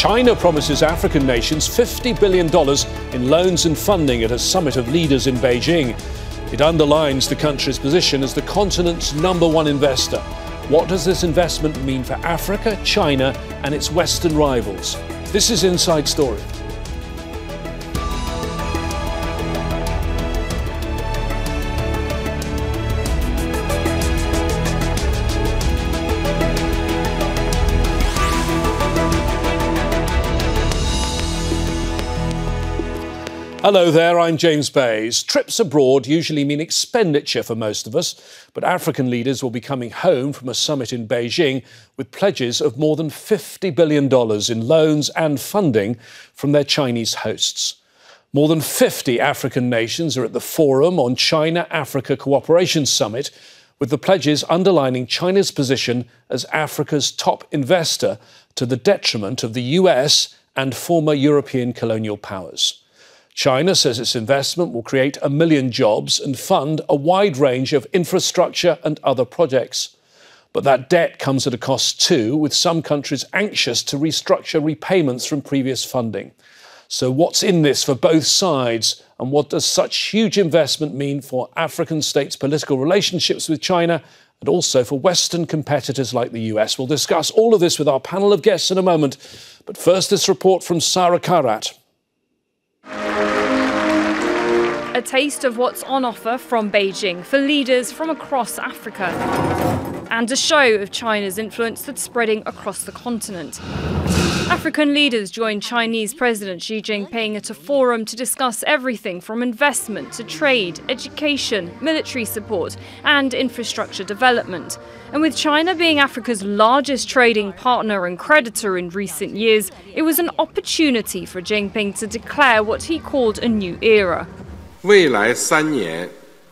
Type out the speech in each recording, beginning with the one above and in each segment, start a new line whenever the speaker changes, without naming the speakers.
China promises African nations $50 billion in loans and funding at a summit of leaders in Beijing. It underlines the country's position as the continent's #1 investor. What does this investment mean for Africa, China and its Western rivals? This is Inside Story. Hello there, I'm James Bays. Trips abroad usually mean expenditure for most of us, but African leaders will be coming home from a summit in Beijing with pledges of more than $50 billion in loans and funding from their Chinese hosts. More than 50 African nations are at the Forum on China-Africa Cooperation Summit, with the pledges underlining China's position as Africa's top investor to the detriment of the US and former European colonial powers. China says its investment will create 1 million jobs and fund a wide range of infrastructure and other projects. But that debt comes at a cost too, with some countries anxious to restructure repayments from previous funding. So what's in this for both sides, and what does such huge investment mean for African states' political relationships with China and also for Western competitors like the US? We'll discuss all of this with our panel of guests in a moment. But first, this report from Sarah Karat.
A taste of what's on offer from Beijing for leaders from across Africa. And a show of China's influence that's spreading across the continent. African leaders joined Chinese President Xi Jinping at a forum to discuss everything from investment to trade, education, military support and infrastructure development. And with China being Africa's largest trading partner and creditor in recent years, it was an opportunity for Jinping to declare what he called a new era.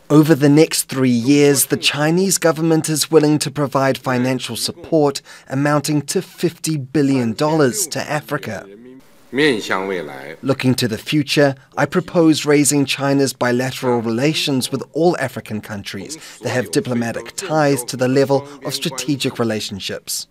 Over the next 3 years, the Chinese government is willing to provide financial support amounting to $50 billion to Africa. Looking to the future, I propose raising China's bilateral relations with all African countries that have diplomatic ties to the level of strategic relationships.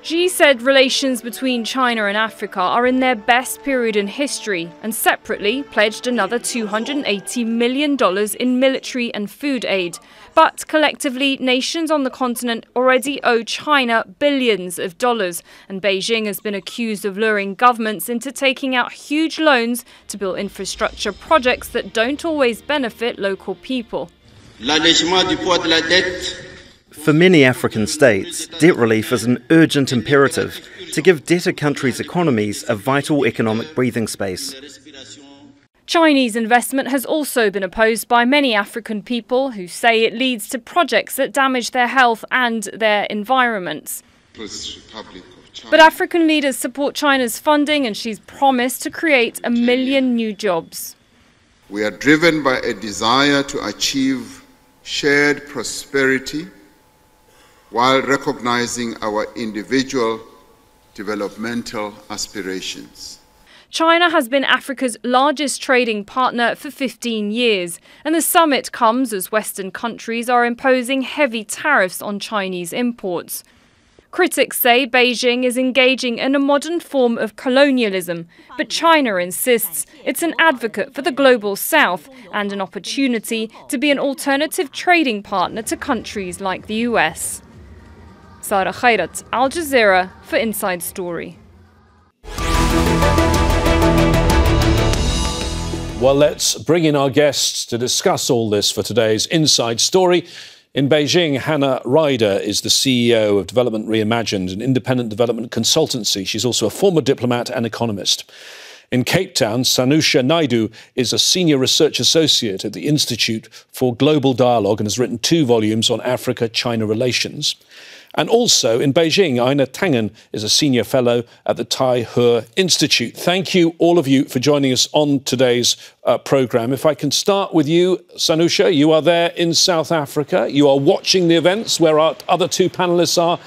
Xi said relations between China and Africa are in their best period in history and separately pledged another $280 million in military and food aid. But collectively, nations on the continent already owe China billions of dollars, and Beijing has been accused of luring governments into taking out huge loans to build infrastructure projects that don't always benefit local people.
For many African states, debt relief is an urgent imperative to give debtor countries' economies a vital economic breathing space.
Chinese investment has also been opposed by many African people who say it leads to projects that damage their health and their environments. But African leaders support China's funding, and she's promised to create 1 million new jobs.
We are driven by a desire to achieve shared prosperity while recognizing our individual developmental aspirations.
China has been Africa's largest trading partner for 15 years, and the summit comes as Western countries are imposing heavy tariffs on Chinese imports. Critics say Beijing is engaging in a modern form of colonialism, but China insists it's an advocate for the global south and an opportunity to be an alternative trading partner to countries like the US. Sarah Khairat, Al Jazeera for Inside Story.
Well, let's bring in our guests to discuss all this for today's Inside Story. In Beijing, Ryder is the CEO of Development Reimagined, an independent development consultancy. She's also a former diplomat and economist. In Cape Town, Sanusha Naidu is a senior research associate at the Institute for Global Dialogue and has written 2 volumes on Africa-China relations. And also in Beijing, Einar Tangen is a senior fellow at the Taihe Institute. Thank you, all of you, for joining us on today's programme. If I can start with you, Sanusha, you are there in South Africa. You are watching the events where our other 2 panellists are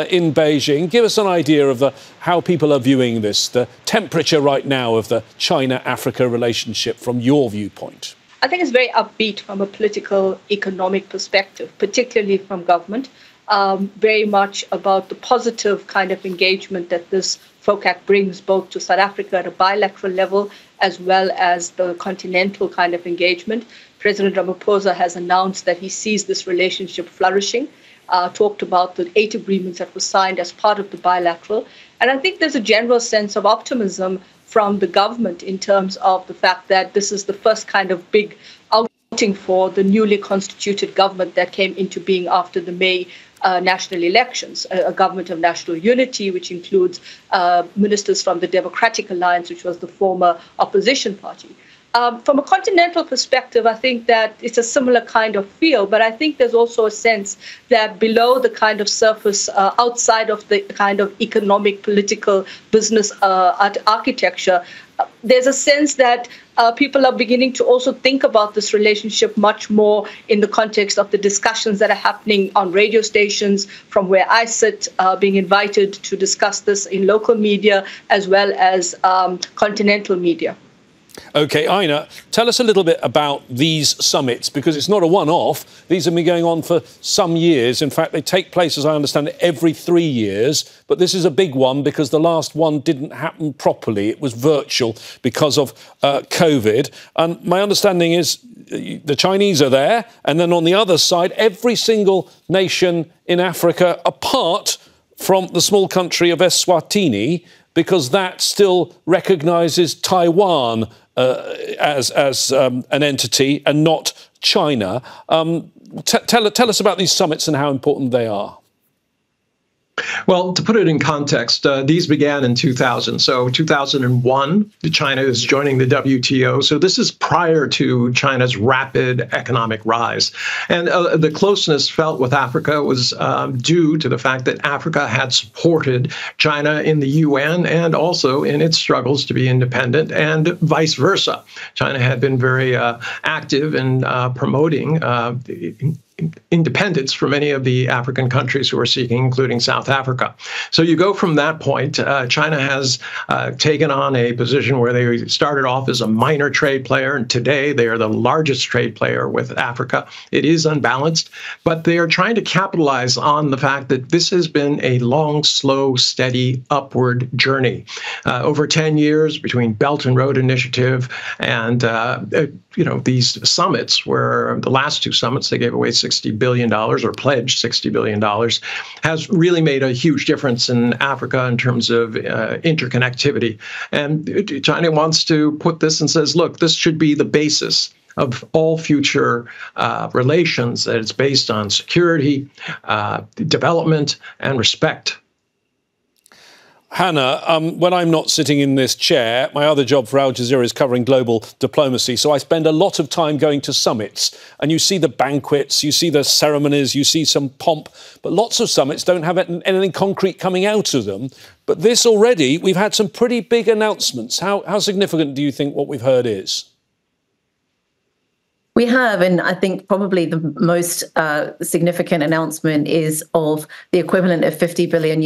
in Beijing. Give us an idea of how people are viewing this, the temperature right now of the China-Africa relationship from your viewpoint.
I think it's very upbeat from a political, economic perspective, particularly from government. very much about the positive kind of engagement that this FOCAC brings both to South Africa at a bilateral level as well as the continental kind of engagement. President Ramaphosa has announced that he sees this relationship flourishing, talked about the 8 agreements that were signed as part of the bilateral. And I think there's a general sense of optimism from the government in terms of the fact that this is the first kind of big outing for the newly constituted government that came into being after the May national elections, a government of national unity, which includes ministers from the Democratic Alliance, which was the former opposition party. From a continental perspective, I think that it's a similar kind of feel, but I think there's also a sense that below the kind of surface, outside of the kind of economic, political, business architecture, there's a sense that people are beginning to also think about this relationship much more in the context of the discussions that are happening on radio stations, from where I sit, being invited to discuss this in local media as well as continental media.
OK, Einar, tell us a little bit about these summits, because it's not a one-off. These have been going on for some years. In fact, they take place, as I understand it, every 3 years. But this is a big one because the last one didn't happen properly. It was virtual because of COVID. And my understanding is the Chinese are there. And then on the other side, every single nation in Africa, apart from the small country of Eswatini, because that still recognises Taiwan as an entity and not China. Tell us about these summits and how important they are.
Well, to put it in context, these began in 2000. So 2001, China is joining the WTO. So this is prior to China's rapid economic rise. And the closeness felt with Africa was due to the fact that Africa had supported China in the UN and also in its struggles to be independent, and vice versa. China had been very active in promoting independence for many of the African countries who are seeking, including South Africa. So you go from that point. China has taken on a position where they started off as a minor trade player, and today they are the largest trade player with Africa. It is unbalanced, but they are trying to capitalize on the fact that this has been a long, slow, steady upward journey. Over 10 years between Belt and Road Initiative and these summits, where the last 2 summits they gave away $60 billion or pledged $60 billion, has really made a huge difference in Africa in terms of interconnectivity. And China wants to put this and says, look, this should be the basis of all future relations, that it's based on security, development, and respect.
Hannah, when I'm not sitting in this chair, my other job for Al Jazeera is covering global diplomacy. So I spend a lot of time going to summits, and you see the banquets, you see the ceremonies, you see some pomp. But lots of summits don't have anything concrete coming out of them. But this already, we've had some pretty big announcements. How significant do you think what we've heard is?
We have, and I think probably the most significant announcement is of the equivalent of $50 billion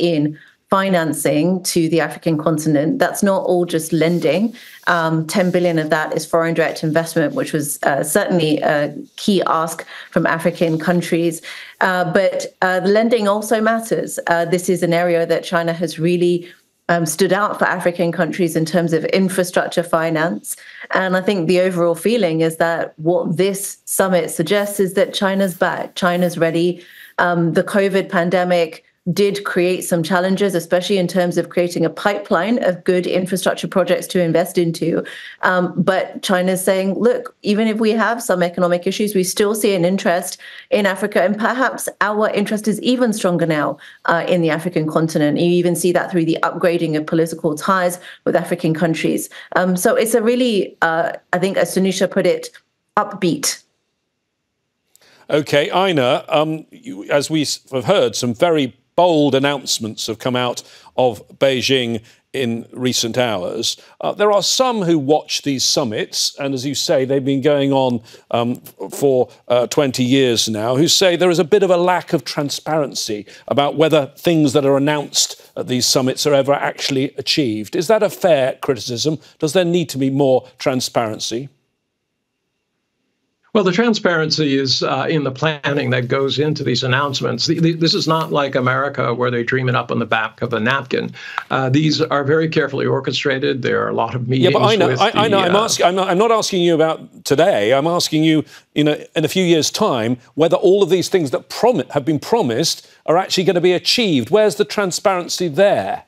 in financing to the African continent. That's not all just lending. 10 billion of that is foreign direct investment, which was certainly a key ask from African countries. But the lending also matters. This is an area that China has really stood out for African countries in terms of infrastructure finance. And I think the overall feeling is that what this summit suggests is that China's back, China's ready. The COVID pandemic did create some challenges, especially in terms of creating a pipeline of good infrastructure projects to invest into. But China's saying, look, even if we have some economic issues, we still see an interest in Africa. And perhaps our interest is even stronger now in the African continent. You even see that through the upgrading of political ties with African countries. So it's a really, I think, as Sanusha put it, upbeat.
OK, Einar, as we have heard, some very bold announcements have come out of Beijing in recent hours. There are some who watch these summits, and as you say, they've been going on for 20 years now, who say there is a bit of a lack of transparency about whether things that are announced at these summits are ever actually achieved. Is that a fair criticism? Does there need to be more transparency?
Well, the transparency is in the planning that goes into these announcements. This is not like America, where they dream it up on the back of a napkin. These are very carefully orchestrated. There are a lot of meetings.
Yeah, but I know. I'm not asking you about today. I'm asking you, in a few years' time, whether all of these things that have been promised are actually going to be achieved. Where's the transparency there?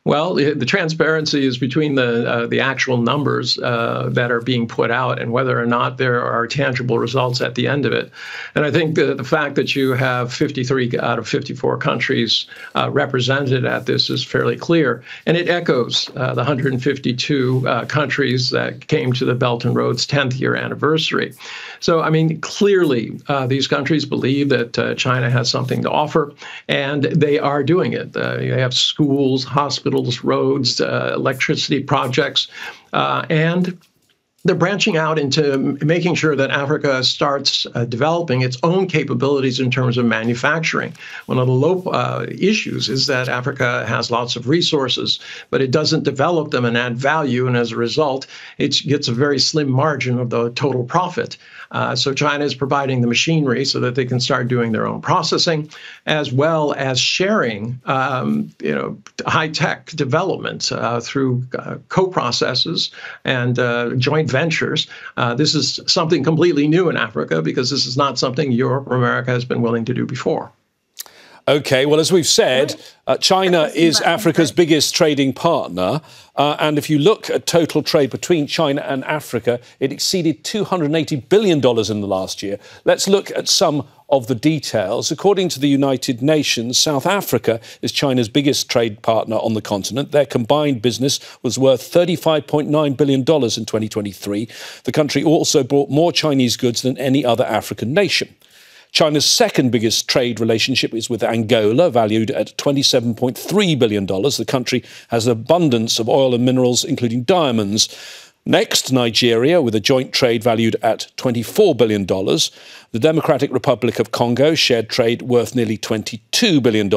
Well, the transparency is between the actual numbers that are being put out and whether or not there are tangible results at the end of it. And I think the fact that you have 53 out of 54 countries represented at this is fairly clear. And it echoes the 152 countries that came to the Belt and Road's 10th year anniversary. So, I mean, clearly, these countries believe that China has something to offer, and they are doing it. They have schools, hospitals, roads, electricity projects, and they're branching out into making sure that Africa starts developing its own capabilities in terms of manufacturing. One of the low issues is that Africa has lots of resources, but it doesn't develop them and add value, and as a result, it gets a very slim margin of the total profit. So China is providing the machinery so that they can start doing their own processing, as well as sharing, high-tech development through co-processes and joint ventures. This is something completely new in Africa, because this is not something Europe or America has been willing to do before.
OK, well, as we've said, China is Africa's biggest trading partner. And if you look at total trade between China and Africa, it exceeded $280 billion in the last year. Let's look at some of the details. According to the United Nations, South Africa is China's biggest trade partner on the continent. Their combined business was worth $35.9 billion in 2023. The country also bought more Chinese goods than any other African nation. China's second biggest trade relationship is with Angola, valued at $27.3 billion. The country has an abundance of oil and minerals, including diamonds. Next, Nigeria, with a joint trade valued at $24 billion. The Democratic Republic of Congo shared trade worth nearly $22 billion.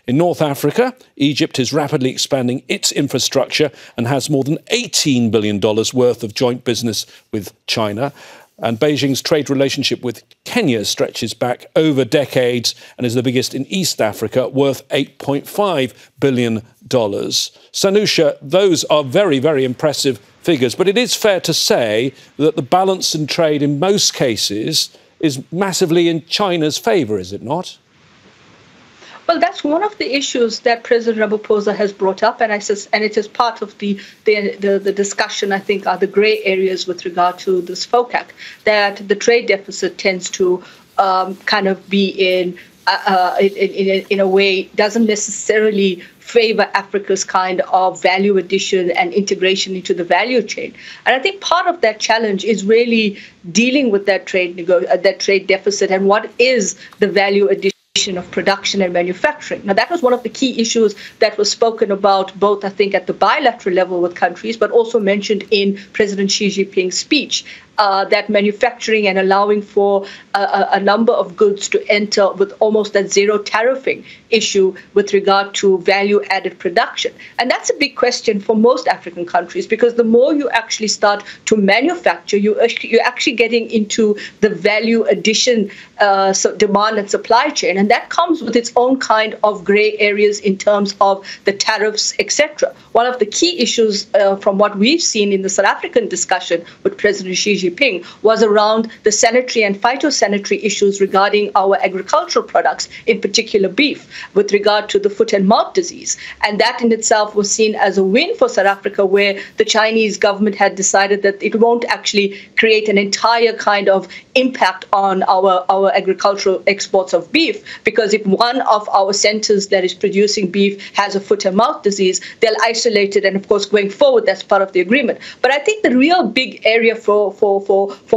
In North Africa, Egypt is rapidly expanding its infrastructure and has more than $18 billion worth of joint business with China. And Beijing's trade relationship with Kenya stretches back over decades and is the biggest in East Africa, worth $8.5 billion. Sanusha, those are very, very impressive figures. But it is fair to say that the balance in trade in most cases is massively in China's favour, is it not?
Well, that's one of the issues that President Ramaphosa has brought up, and it is part of the discussion, I think, are the grey areas with regard to this FOCAC, that the trade deficit tends to kind of be in a way, doesn't necessarily favour Africa's kind of value addition and integration into the value chain. And I think part of that challenge is really dealing with that trade deficit and what is the value addition of production and manufacturing. Now, that was one of the key issues that was spoken about both, I think, at the bilateral level with countries, but also mentioned in President Xi Jinping's speech, that manufacturing and allowing for a number of goods to enter with almost that zero tariffing issue with regard to value-added production. And that's a big question for most African countries, because the more you actually start to manufacture, you're actually getting into the value addition demand and supply chain. And that comes with its own kind of grey areas in terms of the tariffs, etc. One of the key issues from what we've seen in the South African discussion with President Xi Jinping was around the sanitary and phytosanitary issues regarding our agricultural products, in particular beef, with regard to the foot and mouth disease. And that in itself was seen as a win for South Africa, where the Chinese government had decided that it won't actually create an entire kind of impact on our agricultural exports of beef, because if one of our centers that is producing beef has a foot and mouth disease, they'll isolate it. And of course, going forward, that's part of the agreement. But I think the real big area for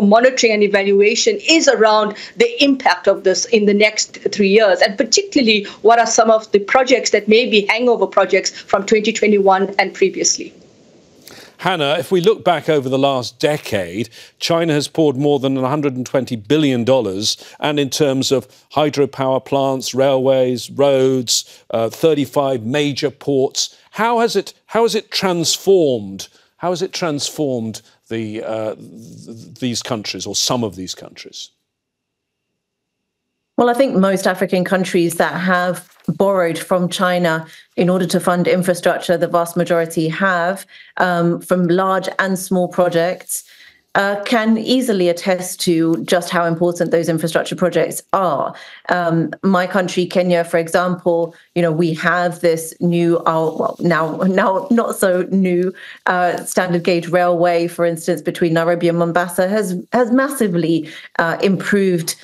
monitoring and evaluation is around the impact of this in the next 3 years, and particularly what are some of the projects that may be hangover projects from 2021 and previously.
Hannah, if we look back over the last decade, China has poured more than $120 billion, and in terms of hydropower plants, railways, roads, 35 major ports, how has it transformed these countries, or some of these countries?
Well, I think most African countries that have borrowed from China in order to fund infrastructure, the vast majority have, from large and small projects, can easily attest to just how important those infrastructure projects are. My country, Kenya, for example, we have this new, now not so new, standard gauge railway, for instance, between Nairobi and Mombasa has massively improved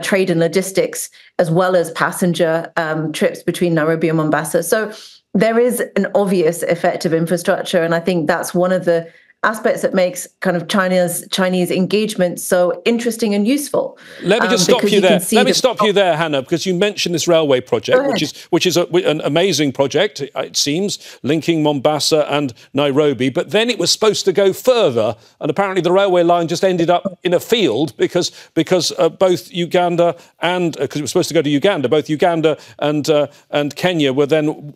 trade and logistics, as well as passenger trips between Nairobi and Mombasa. So there is an obvious effect of infrastructure, and I think that's one of the aspects that makes kind of Chinese engagement so interesting and useful.
Let me just stop you there. Let me stop you there, Hannah, because you mentioned this railway project, which is an amazing project, it seems, linking Mombasa and Nairobi. But then it was supposed to go further, and apparently the railway line just ended up in a field because both Uganda and because it was supposed to go to Uganda, both Uganda and Kenya were then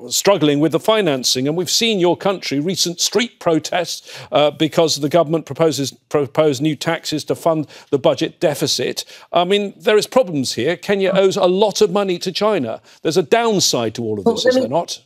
struggling with the financing. And we've seen your country recent street protests because the government proposed new taxes to fund the budget deficit. I mean, there is problems here. Kenya owes a lot of money to China. There's a downside to all of this, is there not?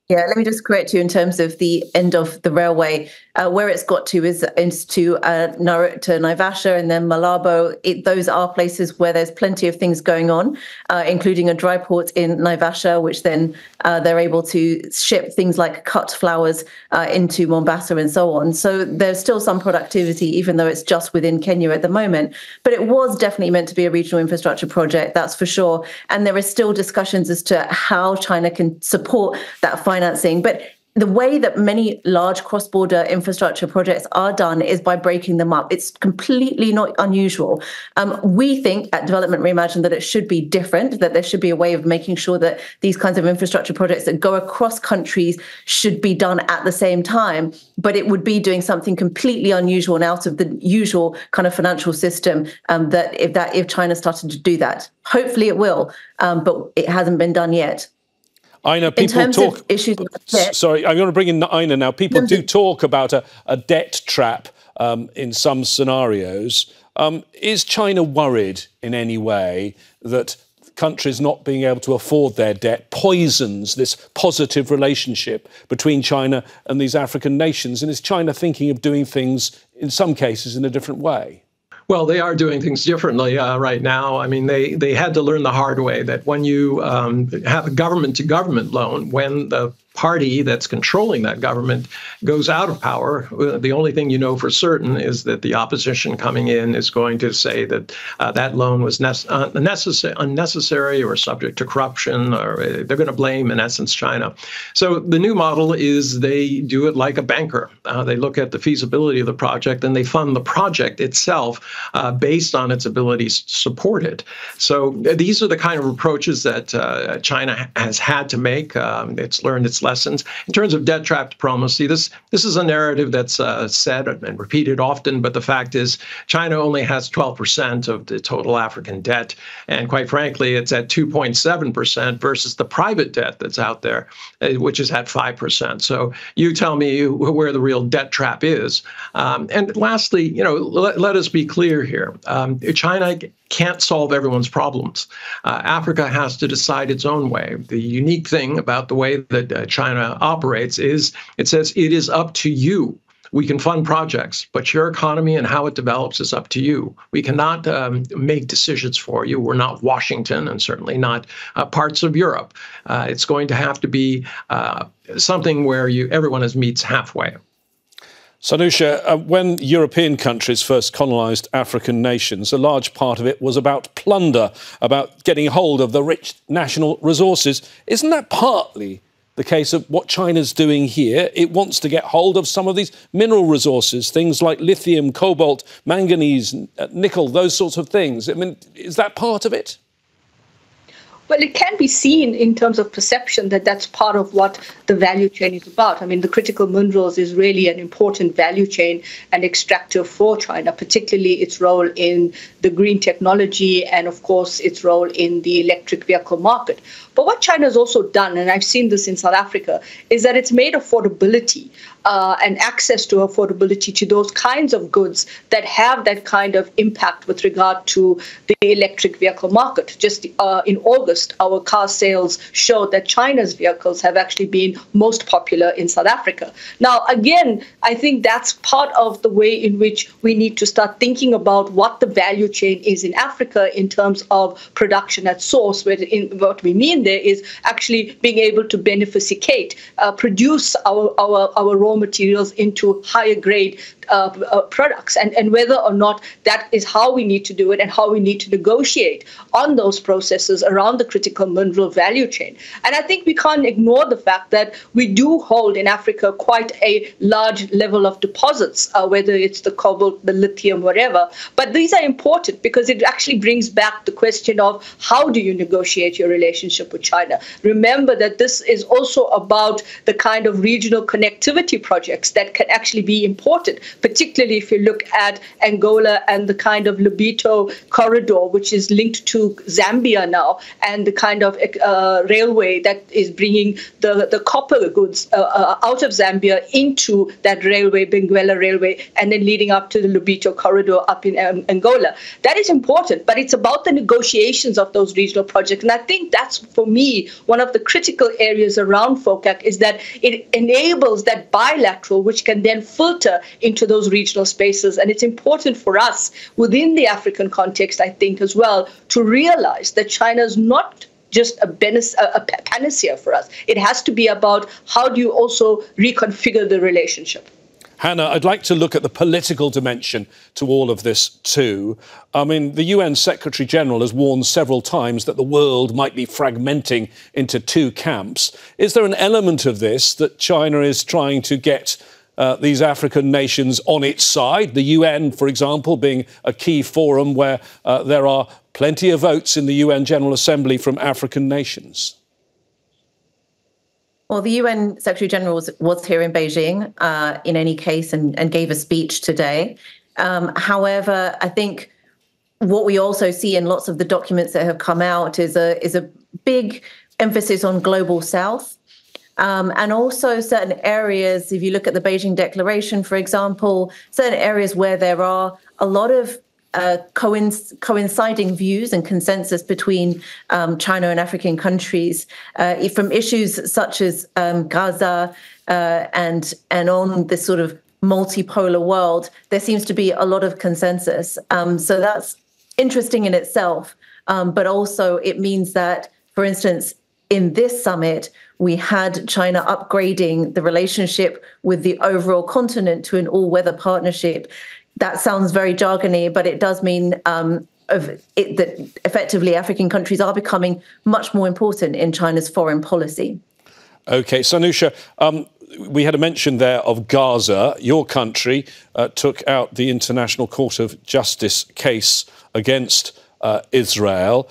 Yeah, let me just correct you in terms of the end of the railway. Where it's got to is to Naivasha and then Malabo. Those are places where there's plenty of things going on, including a dry port in Naivasha, which then they're able to ship things like cut flowers into Mombasa and so on. So there's still some productivity, even though it's just within Kenya at the moment. But it was definitely meant to be a regional infrastructure project, that's for sure. And there are still discussions as to how China can support that financing. But the way that many large cross-border infrastructure projects are done is by breaking them up. It's completely not unusual. We think at Development Reimagined that it should be different, that there should be a way of making sure that these kinds of infrastructure projects that go across countries should be done at the same time. But it would be doing something completely unusual and out of the usual kind of financial system if China started to do that. Hopefully it will, but it hasn't been done yet.
Einar, people talk. Sorry, I'm going to bring in Einar now. People do talk about a debt trap in some scenarios. Is China worried in any way that countries not being able to afford their debt poisons this positive relationship between China and these African nations? And is China thinking of doing things, in some cases, in a different way?
Well, they are doing things differently right now. I mean, they had to learn the hard way that when you have a government-to-government loan, when the party that's controlling that government goes out of power, the only thing you know for certain is that the opposition coming in is going to say that that loan was unnecessary or subject to corruption, or they're going to blame, in essence, China. So the new model is they do it like a banker. They look at the feasibility of the project and they fund the project itself based on its ability to support it. So these are the kind of approaches that China has had to make. It's learned its lessons. In terms of debt trap diplomacy, this is a narrative that's said and repeated often, but the fact is China only has 12% of the total African debt. And quite frankly, it's at 2.7% versus the private debt that's out there, which is at 5%. So you tell me where the real debt trap is. And lastly, let us be clear here. China can't solve everyone's problems. Africa has to decide its own way. The unique thing about the way that China operates is it says it is up to you. We can fund projects, but your economy and how it develops is up to you. We cannot make decisions for you. We're not Washington and certainly not parts of Europe. It's going to have to be something where everyone meets halfway.
Sanusha, when European countries first colonised African nations, a large part of it was about plunder, about getting hold of the rich national resources. Isn't that partly the case of what China's doing here? It wants to get hold of some of these mineral resources, things like lithium, cobalt, manganese, nickel, those sorts of things. I mean, is that part of it?
Well, it can be seen in terms of perception that that's part of what the value chain is about. I mean, the critical minerals is really an important value chain and extractor for China, particularly its role in the green technology and, of course, its role in the electric vehicle market. But what China has also done, and I've seen this in South Africa, is that it's made affordability and access to affordability to those kinds of goods that have that kind of impact with regard to the electric vehicle market. Just in August, our car sales showed that China's vehicles have actually been most popular in South Africa. Now, again, I think that's part of the way in which we need to start thinking about what the value chain is in Africa in terms of production at source. What we mean there is actually being able to beneficiate, produce our raw materials into higher grade products, and whether or not that is how we need to do it and how we need to negotiate on those processes around the critical mineral value chain. And I think we can't ignore the fact that we do hold in Africa quite a large level of deposits, whether it's the cobalt, the lithium, whatever. But these are important because it actually brings back the question of how do you negotiate your relationship with China? Remember that this is also about the kind of regional connectivity projects that can actually be important, particularly if you look at Angola and the kind of Lobito corridor, which is linked to Zambia now, and the kind of railway that is bringing the copper goods out of Zambia into that railway, Benguela Railway, and then leading up to the Lobito corridor up in Angola. That is important, but it's about the negotiations of those regional projects. And I think that's, for me, one of the critical areas around FOCAC, is that it enables that bilateral, which can then filter into those regional spaces. And it's important for us within the African context, I think, as well, to realize that China is not just a panacea for us. It has to be about how do you also reconfigure the relationship.
Hannah, I'd like to look at the political dimension to all of this too. I mean, the UN Secretary-General has warned several times that the world might be fragmenting into two camps. Is there an element of this that China is trying to get these African nations on its side? The UN, for example, being a key forum where there are plenty of votes in the UN General Assembly from African nations.
Well, the UN Secretary-General was here in Beijing in any case and gave a speech today. However, I think what we also see in lots of the documents that have come out is a big emphasis on global south. And also certain areas, if you look at the Beijing Declaration, for example, certain areas where there are a lot of coinciding views and consensus between China and African countries, from issues such as Gaza and on this sort of multipolar world, there seems to be a lot of consensus. So that's interesting in itself. But also it means that, for instance, in this summit, we had China upgrading the relationship with the overall continent to an all-weather partnership. That sounds very jargony, but it does mean that effectively African countries are becoming much more important in China's foreign policy. OK, Sanusha, we had a mention there of Gaza. Your country took out the International Court of Justice case against Israel.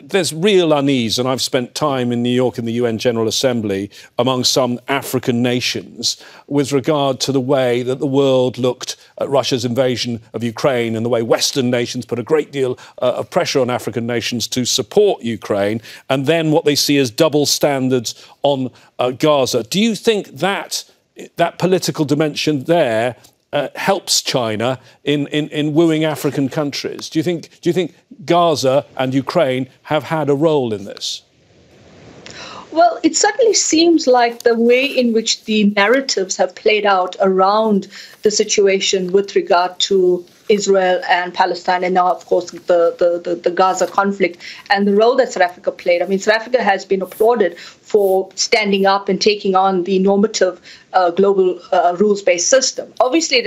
There's real unease, and I've spent time in New York in the UN General Assembly among some African nations with regard to the way that the world looked at Russia's invasion of Ukraine and the way Western nations put a great deal of pressure on African nations to support Ukraine, and then what they see as double standards on Gaza. Do you think that political dimension there helps China in wooing African countries? Do you think Gaza and Ukraine have had a role in this?
Well, it certainly seems like the way in which the narratives have played out around the situation with regard to Israel and Palestine, and now, of course, the Gaza conflict and the role that South Africa played. I mean, South Africa has been applauded for standing up and taking on the normative global rules-based system. Obviously, it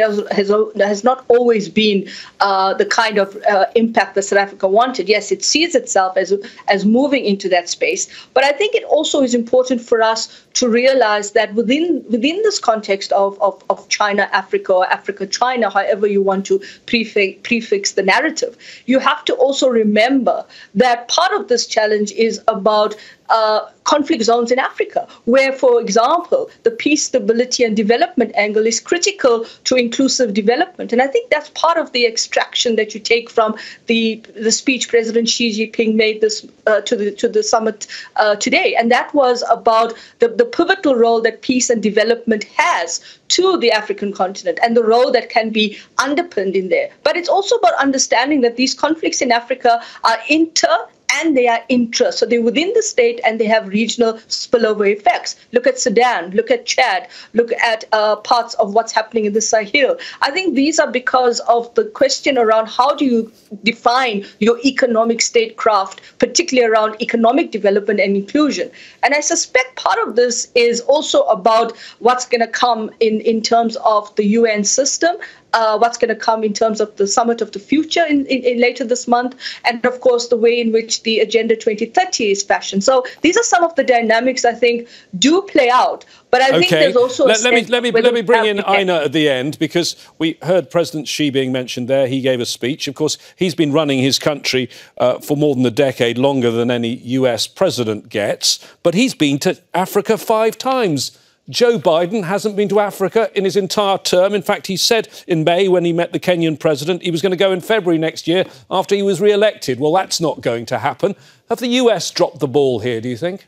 has not always been the kind of impact that South Africa wanted. Yes, it sees itself as moving into that space. But I think it also is important for us to realize that within this context of China-Africa or Africa-China, however you want to prefix the narrative, you have to also remember that part of this challenge is about conflict zones in Africa, where, for example, the peace, stability and development angle is critical to inclusive development. And I think that's part of the extraction that you take from the speech President Xi Jinping made this to the summit today. And that was about the pivotal role that peace and development has to the African continent and the role that can be underpinned in there. But it's also about understanding that these conflicts in Africa are and they are intra. So they're within the state and they have regional spillover effects. Look at Sudan, look at Chad, look at parts of what's happening in the Sahel. I think these are because of the question around how do you define your economic statecraft, particularly around economic development and inclusion. And I suspect part of this is also about what's going to come in terms of the UN system, what's going to come in terms of the Summit of the Future in later this month, and of course the way in which the Agenda 2030 is fashioned. So these are some of the dynamics I think do play out. But I think there's also
let me bring in Einar at the end, because we heard President Xi being mentioned there. He gave a speech. Of course, he's been running his country for more than a decade, longer than any US president gets. But he's been to Africa 5 times. Joe Biden hasn't been to Africa in his entire term. In fact, he said in May when he met the Kenyan president he was going to go in February next year after he was re-elected. Well, that's not going to happen. Have the US dropped the ball here, do you think?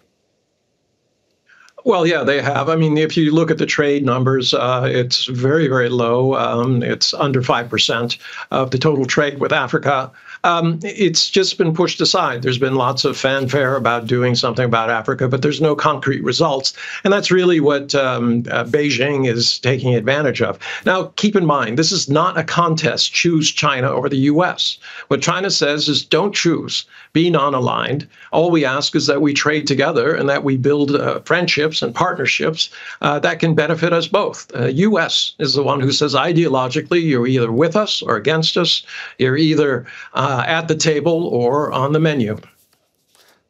Well, yeah, they have. I mean, if you look at the trade numbers, it's very, very low. It's under 5% of the total trade with Africa. It's just been pushed aside. There's been lots of fanfare about doing something about Africa, but there's no concrete results. And that's really what Beijing is taking advantage of. Now, keep in mind, this is not a contest, choose China over the US. What China says is don't choose, be non-aligned. All we ask is that we trade together and that we build friendships and partnerships that can benefit us both. US is the one who says ideologically you're either with us or against us. You're either at the table or on the menu.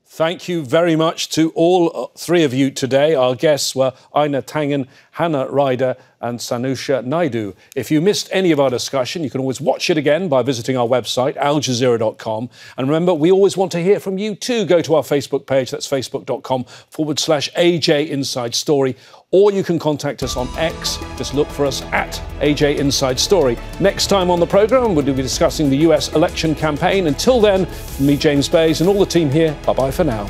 Thank you very much to all 3 of you today. Our guests were Einar, Tangen, Hannah, Ryder and Sanusha, Naidu. If you missed any of our discussion, you can always watch it again by visiting our website, aljazeera.com. And remember, we always want to hear from you too. Go to our Facebook page, that's facebook.com/AJ Inside Story. Or you can contact us on X. Just look for us at AJ Inside Story. Next time on the programme, we'll be discussing the US election campaign. Until then, from me, James Bays, and all the team here, bye-bye for now.